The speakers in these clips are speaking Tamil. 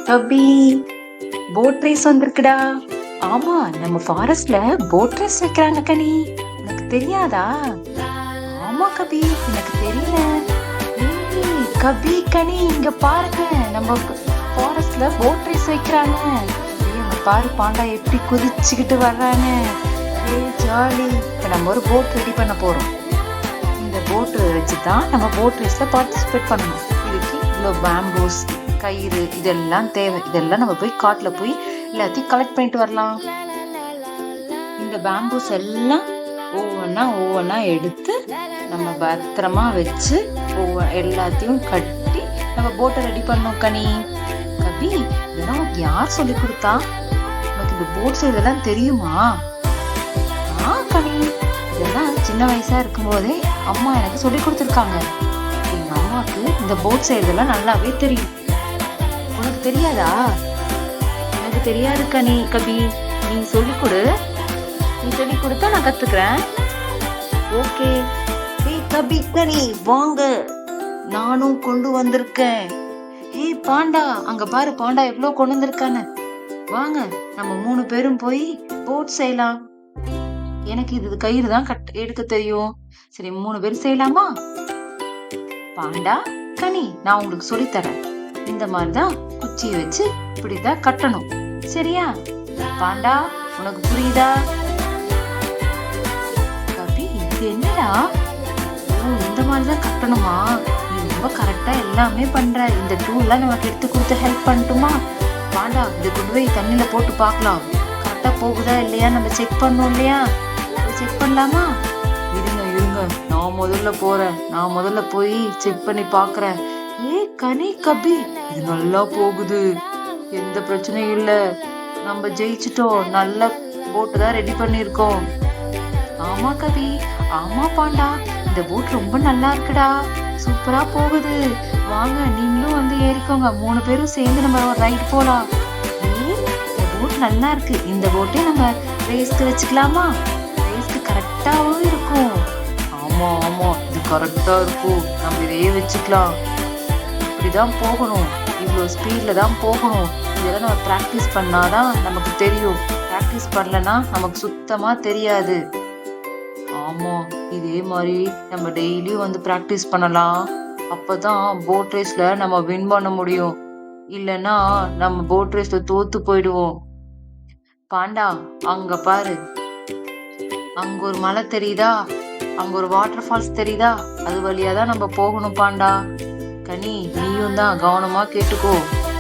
கபி, போட் ரேஸ் வந்திருக்குடா. ஆமா, நம்ம ஃபாரஸ்ட்ல போட் ரேஸ் வைக்கிறாங்க கனி. உனக்கு தெரியாதா? ஆமா கபி, எனக்கு தெரியல. ஏய் கபி, கனி இங்க பாருங்க, நம்ம ஃபாரஸ்ட்ல போட் ரேஸ் வைக்கிறாங்க. இங்க பாரு பாண்டா எப்படி குதிச்சுக்கிட்டு வர்றான்னு. ஏய் ஜாலி. இப்ப நம்ம ஒரு போட் ரெடி பண்ண போறோம். இந்த போட் வச்சுதான் நம்ம போட் ரேஸ்ல பார்ட்டிசிபேட் பண்ணணும். இதுக்கு இவ்வளவு பேம்பூஸ், கயிறு இதெல்லாம் தேவை. இதெல்லாம் நம்ம போய் காட்டுல போய் எல்லாத்தையும் கலெக்ட் பண்ணிட்டு வரலாம். இந்த பேம்பூஸ் எல்லாம் ஒவ்வொன்னா எடுத்து நம்ம பத்திரமா வச்சு எல்லாத்தையும் கட்டி நம்ம போட்டை ரெடி பண்ணோம் கனி. கபி, இதெல்லாம் உனக்கு யார் சொல்லி கொடுத்தா? உனக்கு இந்த போட் செய்யறதெல்லாம் தெரியுமா? கனி, இதெல்லாம் சின்ன வயசா இருக்கும் போதே அம்மா எனக்கு சொல்லி கொடுத்துருக்காங்க. எங்க அம்மாக்கு இந்த போட் செய்யறதெல்லாம் நல்லாவே தெரியும். உனக்கு தெரியாதா? எனக்கு தெரியாது கனி. கபி, நீ சொல்லிக் கொடு. நீ சொல்லி கொடுத்தா நான் கத்துக்கிறேன். ஓகே. ஏய் கபி, கனி வாங்க, நானும் கொண்டு வந்திருக்கேன். ஏய் பாண்டா, அங்க பாரு பாண்டா எவ்வளவு கொண்டு வந்திருக்கானு. வாங்க, நம்ம 3 பேரும் போய் போட் செய்யலாம். எனக்கு இது கயிறு தான் எடுக்க தெரியும். சரி, 3 பேரும் செய்யலாமா? பாண்டா, கனி, நான் உங்களுக்கு சொல்லித்தரேன். இந்த மாதிரிதான் குச்சியை வச்சு இப்படிதான் கட்டணும். சரியா? பாண்டா, உனக்கு புரியுதா? கபி, இது என்னடா? இந்த மாதிரிதான் கட்டணுமா? நீ ரொம்ப கரெக்டா எல்லாமே பண்ற. இந்த டூல்லாம் நமக்கு எடுத்து கொடுத்து ஹெல்ப் பண்ணட்டுமா? பாண்டா, இதை கொண்டு போய் தண்ணியில போட்டு பார்க்கலாம். கரெக்டா போகுதா இல்லையா நம்ம செக் பண்ணோம் இல்லையா? செக் பண்ணலாமா? இருங்க, நான் முதல்ல போறேன். நான் முதல்ல போய் செக் பண்ணி பாக்குறேன். கனி, கபி, இது நல்லா போகுது. எந்த பிரச்சனையும் இல்ல. நம்ம ஜெயிச்சிட்டோம். நல்ல போட்டு தான் ரெடி பண்ணிருக்கோம். ஆமா கபி, ஆமா பாண்டா, இந்த போட் ரொம்ப நல்லா இருக்குடா. சூப்பரா போகுது. வாங்க, நீங்களும் வந்து ஏறிக்கோங்க. 3 பேரும் சேர்ந்து நம்ம ரைட் போலாம். இந்த போட் நல்லா இருக்கு. இந்த போட்டே நம்ம ரேஸ்க்கு வச்சுக்கலாமா? ரேஸ்க்கு கரெக்டாவும் இருக்கும். ஆமா, இது கரெக்டா இருக்கும். நம்ம இதையே வச்சுக்கலாம். இப்படிதான் போகணும். இவ்வளவு ஸ்பீட்ல தான் போகணும். இதெல்லாம் நம்ம பிராக்டிஸ் பண்ணாதான் நமக்கு தெரியும். பிராக்டிஸ் பண்ணலன்னா நமக்கு சுத்தமா தெரியாது. ஆமா, இதே மாதிரி நம்ம டெய்லியும் வந்து பிராக்டிஸ் பண்ணலாம். அப்பதான் போட் ரேஸ்ல நம்ம வின் பண்ண முடியும். இல்லைன்னா நம்ம போட் ரேஸ்ல தோத்து போயிடுவோம். பாண்டா, அங்க பாரு, அங்க ஒரு மலை தெரியுதா? அங்க ஒரு வாட்டர் ஃபால்ஸ் தெரியுதா? அது வழியாதான் நம்ம போகணும் பாண்டா. கனி, நீயும் தான் கவனமா கேட்டுக்கோ.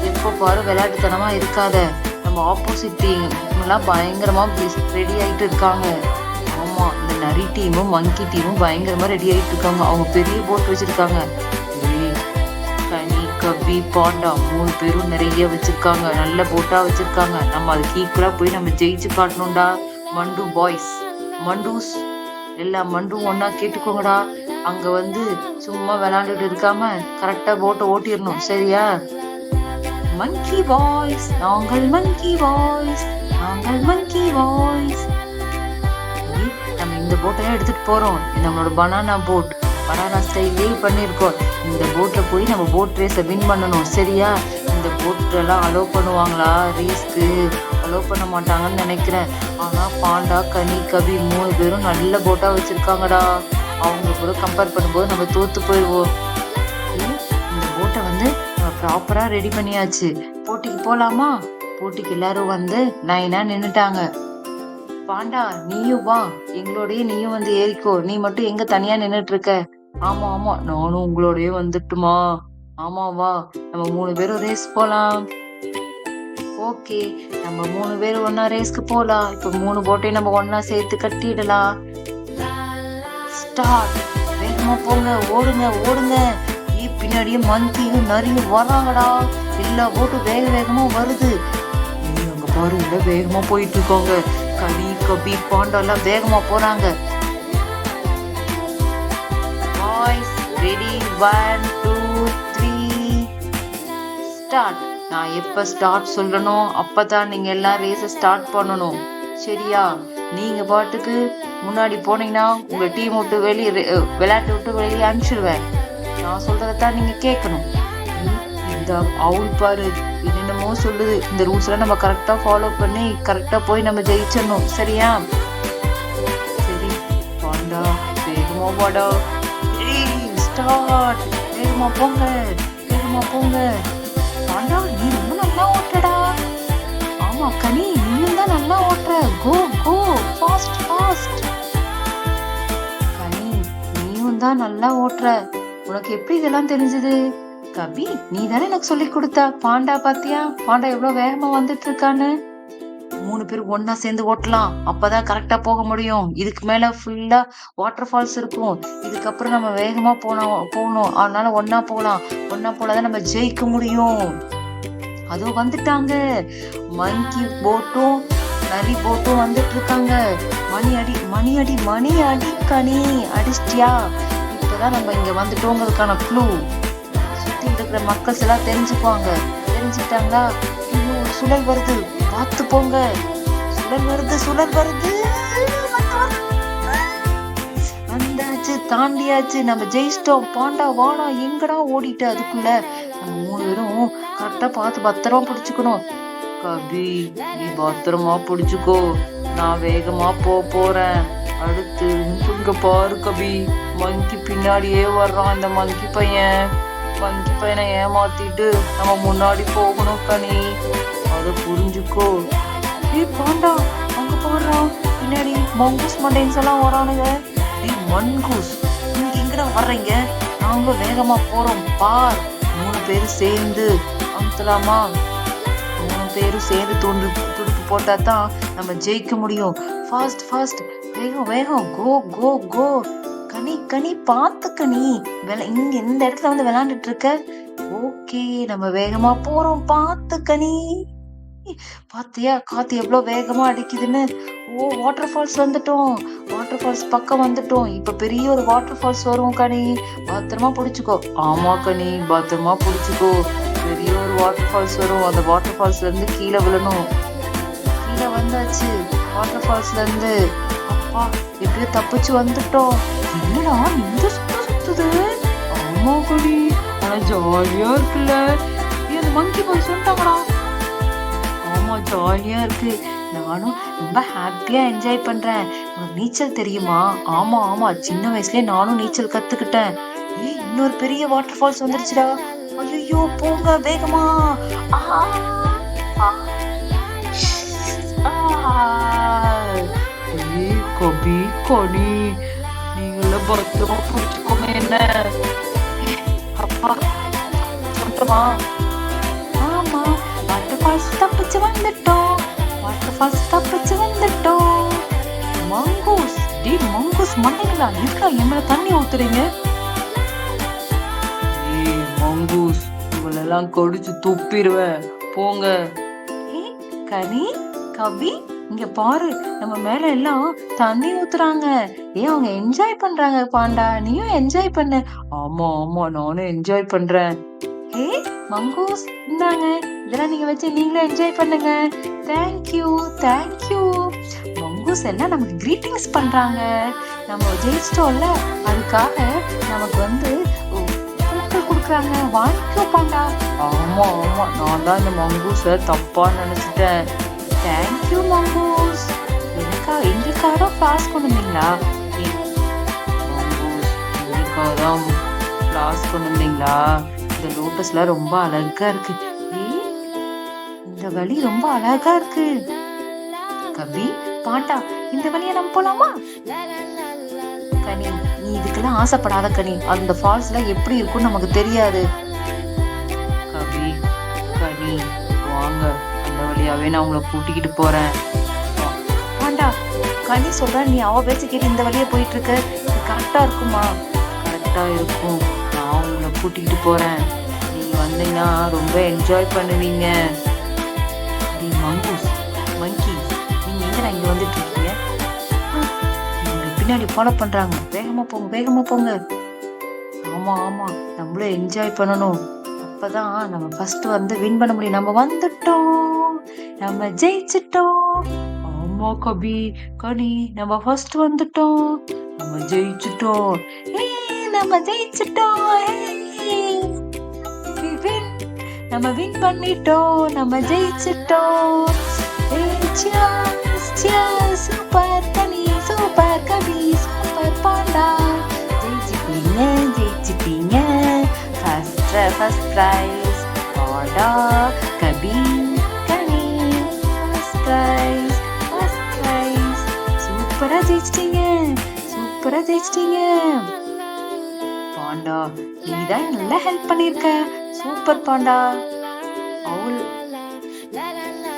எப்போ பாரு விளையாட்டுத்தனமா இருக்காத. நம்ம ஆப்போசிட் டீம் எல்லாம் பயங்கரமா ரெடி ஆயிட்டு இருக்காங்க. ஆமா, இந்த நரி டீமும் மங்கி டீமும் பயங்கரமா ரெடி ஆயிட்டு இருக்காங்க. அவங்க பெரிய போட் வச்சிருக்காங்க. கனி, கபி, பாண்டா 3 பேரும் நிறைய வச்சிருக்காங்க. நல்ல போட்டா வச்சிருக்காங்க. நம்ம அதுக்கு ஈக்குவலா போய் நம்ம ஜெயிச்சு காட்டணும்டா. மண்டு பாய்ஸ், மண்டூஸ், எல்லா மண்டும் ஒன்னா கேட்டுக்கோங்கடா. அங்க வந்து சும்மா விளையாண்டுட்டு இருக்காம கரெக்டா போட்டை ஓட்டிடணும். சரியா? மங்கி பாய்ஸ், நாங்கள் மங்கி பாய்ஸ், நாங்கள் மங்கி பாய்ஸ். நம்ம இந்த போட்டெல்லாம் எடுத்துட்டு போறோம். நம்மளோட பனானா போட், பனானா ஸ்டைலே பண்ணிருக்கோம். இந்த போட்ல போய் நம்ம போட் ரேஸ வின் பண்ணணும். சரியா? இந்த போட் எல்லாம் அலோவ் பண்ணுவாங்களா ரேஸ்க்கு? அலோவ் பண்ண மாட்டாங்கன்னு நினைக்கிறேன். ஆனா பாண்டா, கனி, கபி 3 பேரும் நல்ல போட்டா வச்சிருக்காங்கடா. அவங்க கூட கம்பேர் பண்ணும்போது நம்ம தோத்து போயிடுவோம். இந்த போட்டை வந்து நம்ம ப்ராப்பரா ரெடி பண்ணியாச்சு. போட்டிக்கு போலாமா? போட்டிக்கு எல்லாரும் வந்து லைனா நின்னுட்டாங்க. பாண்டா, நீயும் வா, எங்களோடய நீயும் வந்து ஏறிக்கோ. நீ மட்டும் எங்க தனியா நின்னுட்டு இருக்க? ஆமா, நானும் உங்களோடய வந்துட்டுமா? ஆமா, வா, நம்ம 3 பேரும் ரேஸ் போலாம். ஓகே, நம்ம 3 பேரும் ஒன்னா ரேஸ்க்கு போலாம். இப்ப 3 போட்டையும் நம்ம ஒன்னா சேர்த்து கட்டிடலாம். ஸ்டார்ட். வேகமா போங்க, ஓடுங்க. பின்னாடியே மங்கியும் நரியும் வராங்கடா. எல்லா போட்டும் வேகமா வருது. அங்க பாரு, இல்ல வேகமா போயிட்டு இருக்கோங்க. கனி, கபி, பாண்டா எல்லாம் வேகமா போறாங்க. Boys ready? 1 2 3 ஸ்டார்ட். நான் எப்ப ஸ்டார்ட் சொல்லணும் அப்பதான் நீங்க எல்லாம் ரேஸ ஸ்டார்ட் பண்ணணும். சரியா? நீங்க பாட்டுக்கு முன்னாடி போனீங்கன்னா உங்க டீம் விட்டு விளையாட்டு விட்டு வெளியே அனுப்பிச்சிடுவேன். நான் சொல்றதான் நீங்க கேட்கணும். இந்த அவுள் பாரு, என்னமோ சொல்லுது. இந்த ரூல்ஸ் எல்லாம் நம்ம கரெக்டா ஃபாலோ பண்ணி கரெக்டா போய் நம்ம ஜெயிச்சிடணும். சரியா? சரி பாண்டா, வேகமா வாடா. ஸ்டார்ட். வேகமா போங்க, வேகமா போங்க. பாண்டா, நீ ரொம்ப நல்லா ஓட்டுறடா. ஆமா கனி, நீயும் தான் நல்லா ஓட்டுற. கோ கோ, ஃபாஸ்ட் ஃபாஸ்ட். கனி, நீயும் தான் நல்லா ஓட்டுற. உனக்கு எப்படி இதெல்லாம் தெரிஞ்சது? கபி, நீ தானே எனக்கு சொல்லி கொடுத்த. பாண்டா பாத்தியா, பாண்டா எவ்வளவு வேகமா வந்துட்டு இருக்கான்னு. 3 பேரும் ஒன்னா சேர்ந்து ஓட்டலாம், அப்பதான் கரெக்டா போக முடியும். இதுக்கு மேல ஃபுல்லா வாட்டர் ஃபால்ஸ் இருக்கும். இதுக்கப்புறம் நம்ம வேகமா போகணும். அதனால ஒன்னா போலாம். ஒன்னா போலாதான் நம்ம ஜெயிக்க முடியும். அதோ வந்துட்டாங்க. மங்கி போட்டும் நரி போட்டும் வந்துட்டு இருக்காங்க. மணி அடி மணி அடி மணி அடி. கனி, அடிச்சிட்டியா? இப்பதான் நம்ம இங்க வந்துட்டோங்கிறதுக்கான க்ளூ. சுத்தி இருக்கிற மக்கள்ஸ் எல்லாம் தெரிஞ்சுக்கிட்டாங்களா? இன்னும் ஒரு சுழல் வருது, பார்த்து போங்க. சுழல் வருது, சுழல் வருது. வந்தாச்சு, தாண்டியாச்சு, நம்ம ஜெயிச்சிட்டோம். பாண்டா வாடா. எங்கடா ஓடிட்டு? அதுக்குள்ள நம்ம 3 பேரும் கரெக்டா பார்த்து பத்திரமா பிடிச்சுக்கணும். கபி, நீ பத்திரமா பிடிச்சுக்கோ. நான் வேகமா போறேன். அடுத்து இங்க பாரு கபி, மங்கி பின்னாடியே வர்றான். இந்த மங்கி பையனை ஏமாத்திட்டு நம்ம முன்னாடி போகணும் கனி, அத புரிஞ்சுக்கோ. பாண்டா, அங்க போடுறான் பின்னாடி மங்கூஸ் மண்டைன்ஸ் எல்லாம் வரானுங்க. மங்கூஸ், நீங்க எங்கடா வர்றீங்க? நாங்க வேகமா போறோம் பார். 3 பேரும் சேர்ந்து அமுத்தலாமா? 3 பேரும் சேர்ந்து துடுப்பு போட்டா தான் நம்ம ஜெயிக்க முடியும். ஃபாஸ்ட் ஃபாஸ்ட், வேகம் வேகம், கோ கோ கோ. கனி பார்த்து கனி, இங்க இந்த இடத்துல வந்து விளையாண்டுட்டு இருக்க. ஓகே, நம்ம வேகமா போறோம். பார்த்து கனி. பாத்தியா காத்து எவ்வளவு வேகமா அடிக்குதுன்னு? ஓ, வாட்டர் ஃபால்ஸ் வந்துட்டோம். வாட்டர் ஃபால்ஸ் பக்கம் வந்துட்டோம். இப்ப பெரிய ஒரு வாட்டர் ஃபால்ஸ் வரும் கனி, பத்திரமா புடிச்சுக்கோ. ஆமா கனி, பத்திரமா புடிச்சுக்கோ. பெரிய ஒரு வாட்டர் ஃபால்ஸ் வரும். அந்த வாட்டர் ஃபால்ஸ்ல இருந்து கீழே விழணும். கீழே வந்தாச்சு வாட்டர் ஃபால்ஸ்ல இருந்து. அப்பா, எப்படியோ தப்பிச்சு வந்துட்டோம். என்னடா இந்த சுத்துது? ஆமா கனி, ஆனா ஜாலியா இருக்குல்ல. அந்த மங்கி பாய் சொல்லிட்டாங்கடா. ஆமா, ஜாலியா இருக்கு. நானும் ரொம்ப ஹாப்பியா என்ஜாய் பண்றேன். உனக்கு நீச்சல் தெரியுமா? ஆமா ஆமா, சின்ன வயசுலயே நானும் நீச்சல் கத்துக்கிட்டேன். இன்னொரு பெரிய வாட்டர் ஃபால்ஸ் வந்துருச்சுடா. ஐயோ, போங்க வேகமா. கபி, கனி, நீங்கள பத்திரமா புடிச்சுக்கோங்க. என்ன அப்பா சொல்லுமா? ஆமா, வாட்டர் ஃபால்ஸ் தப்பிச்சு வந்துட்டோம். மங்கூஸ், மங்கூஸ் மண்டைங்களா இருக்கா? எம்மள தண்ணி ஊத்துறீங்க? மங்கூஸ், உங்களெல்லாம் கொடிச்சு துப்பிடுவேன், போங்க. கனி, கவி, இங்க பாரு, நம்ம மேல எல்லாம் தண்ணி ஊத்துறாங்க. அவங்க என்ஜாய் பண்றாங்க. பாண்டா, நீயும் என்ஜாய் பண்ணு. ஆமா ஆமா, நானும் என்ஜாய் பண்றேன். மங்கூஸ், இந்தாங்க, இதெல்லாம் நீங்க வச்சு நீங்களும் என்ஜாய் பண்ணுங்க. தேங்க்யூ. மங்கூஸ் எல்லாம் நமக்கு கிரீட்டிங்ஸ் பண்றாங்க. நம்ம ஜெயிச்சிட்டோம்ல, அதுக்காக நமக்கு வந்து பூக்கள் கொடுக்குறாங்க. வாங்கிக்கோ பாண்டா. ஆமா ஆமா, நான் தான் இந்த மங்கூஸ தப்பா நினைச்சிட்டேன். Thank you mongoose. எங்களுக்காக ஃபிளாஸ் கொண்டு வந்தீங்களா? மங்கூஸ், எங்களுக்காக ஃபிளாஸ் கொண்டு வந்தீங்களா? இந்த லோட்டஸ்லாம் ரொம்ப அழகா இருக்கு. இந்த வழி ரொம்ப அழகா இருக்கு. கபி, பாண்டா, இந்த வழியை நம்ம போலாமா? கனி, நீ இதுக்கெல்லாம் ஆசைப்படாத கனி. அந்த ஃபால்ஸ்ல எப்படி இருக்கும்னு நமக்கு தெரியாது. கபி, கனி, வாங்க, அந்த வழியாவே நான் உங்களை கூட்டிக்கிட்டு போறேன். பாண்டா, கனி சொல்ற, நீ அவ பேச்சு கேட்டு இந்த வழியா போயிட்டு இருக்க. கரெக்டா இருக்குமா? கரெக்டா இருக்கும். நான் உங்களை கூட்டிக்கிட்டு போறேன். நீங்க வந்தீங்கன்னா ரொம்ப என்ஜாய் பண்ணுவீங்க. மங்கூஸ், மங்கி, நீங்க எங்க இங்க வந்துட்டு இருக்கீங்க? பின்னாடி ஃபாலோ பண்றாங்க. வேகமா போங்க. ஆமா ஆமா, நம்மளும் என்ஜாய் பண்ணணும். அப்பதான் நம்ம ஃபர்ஸ்ட் வந்து வின் பண்ண முடியும். நம்ம வந்துட்டோம், நம்ம ஜெயிச்சிட்டோம். ஆமா கபி, கனி, நம்ம ஃபர்ஸ்ட் வந்துட்டோம், நம்ம ஜெயிச்சிட்டோம். நம்ம வின் பண்ணிட்டோம், நம்ம ஜெயிச்சிட்டோம். Super Kani, super Kavi, super panda. ஜெயிச்சிட்டீங்க ஜெயிச்சிட்டீங்க. First prize panda, Kabi, Kani. First prize. சூப்பரா ஜெயிச்சிட்டீங்க, சூப்பரா ஜெயிச்சிட்டீங்க. பாண்டா, நீதான் நல்லா ஹெல்ப் பண்ணிருக்க. Super panda. Owl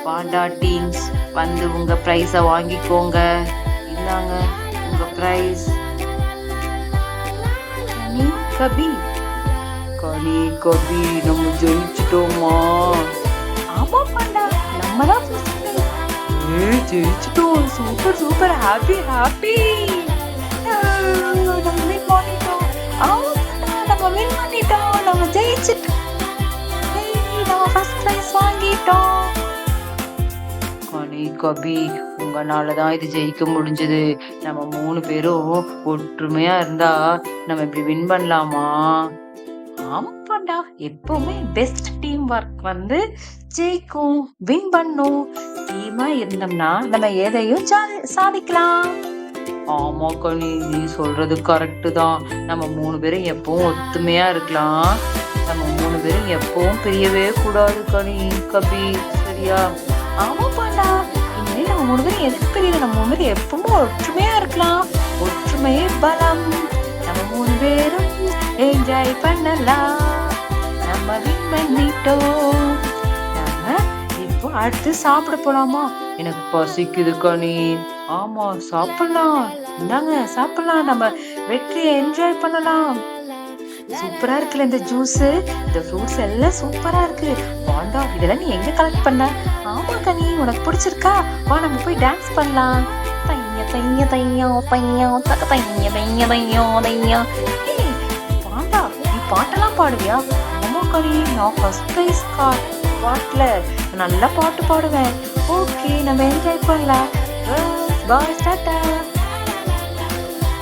panda teams வந்து உங்க பிரைஸ வாங்கிக்கோங்க. இந்தாங்க உங்க பிரைஸ். கனி, கபி. கனி, கபி, நம்ம ஜெயிச்சிட்டோமா? ஆமா பாண்டா, நம்ம தான் ஜெயிச்சிட்டோம். Super super, happy happy. நம்ம வின் பண்ணிட்டோம். நம்ம வின் பண்ணிட்டோம், நம்ம ஜெயிச்சிட்டோம். நம்ம ஃபர்ஸ்ட் பிரைஸ் வாங்கிட்டோம். கனி, கபி, உங்களாலதான் இது ஜெயிக்க முடிஞ்சது. நம்ம 3 பேரும் ஒற்றுமையா இருந்தா நம்ம இப்படி வின் பண்ணலாமா? ஆமாண்டா, எப்பவுமே பெஸ்ட் டீம் ஒர்க் வந்து ஜெயிக்கும், வின் பண்ணும். டீமா இருந்தோம்னா நம்ம எதையும் சாதிக்கலாம். ஆமா கனி, நீ சொல்றது கரெக்ட் தான். நம்ம 3 பேரும் எப்பவும் ஒத்துமையா இருக்கலாம். நம்ம 3 பேரும் எப்பவும் பிரியவே கூடாது கனி, கபி, சரியா? ஆமா பாண்டா, இனிமே நம்ம 3 பேரும் எதுக்கு பிரியல? நம்ம 3 பேரும் எப்பவும் ஒற்றுமையா இருக்கலாம். ஒற்றுமையே பலம். நம்ம 3 பேரும் என்ஜாய் பண்ணலாம். நம்ம வின் பண்ணிட்டோம். நம்ம இப்போ அடுத்து சாப்பிட போலாமா? எனக்கு பசிக்குது கனி. ஆமா, சாப்பிடலாம். இந்தாங்க சாப்பிடலாம். நம்ம வெற்றியை என்ஜாய் பண்ணலாம். சூப்பரா இருக்குல்ல இந்த ஜூஸ், இந்த ஃப்ரூட்ஸ் எல்லாம் சூப்பரா இருக்கு. பாண்டா, இதெல்லாம் நீ எங்க கலெக்ட் பண்ண? ஆமா கனி, உனக்கு பிடிச்சிருக்கா? வா நம்ம போய் டான்ஸ் பண்ணலாம். தைய தைய தையோ பையோ தக்க தைய தைய தையோ தையோ. பாண்டா, நீ பாட்டெல்லாம் பாடுவியா? ஆமா கனி, நான் ஃபர்ஸ்ட் பிரைஸ் பாட்டுல நல்லா பாட்டு பாடுவேன். ஓகே, நம்ம என்ஜாய் பண்ணலாம். பாய், டாடா.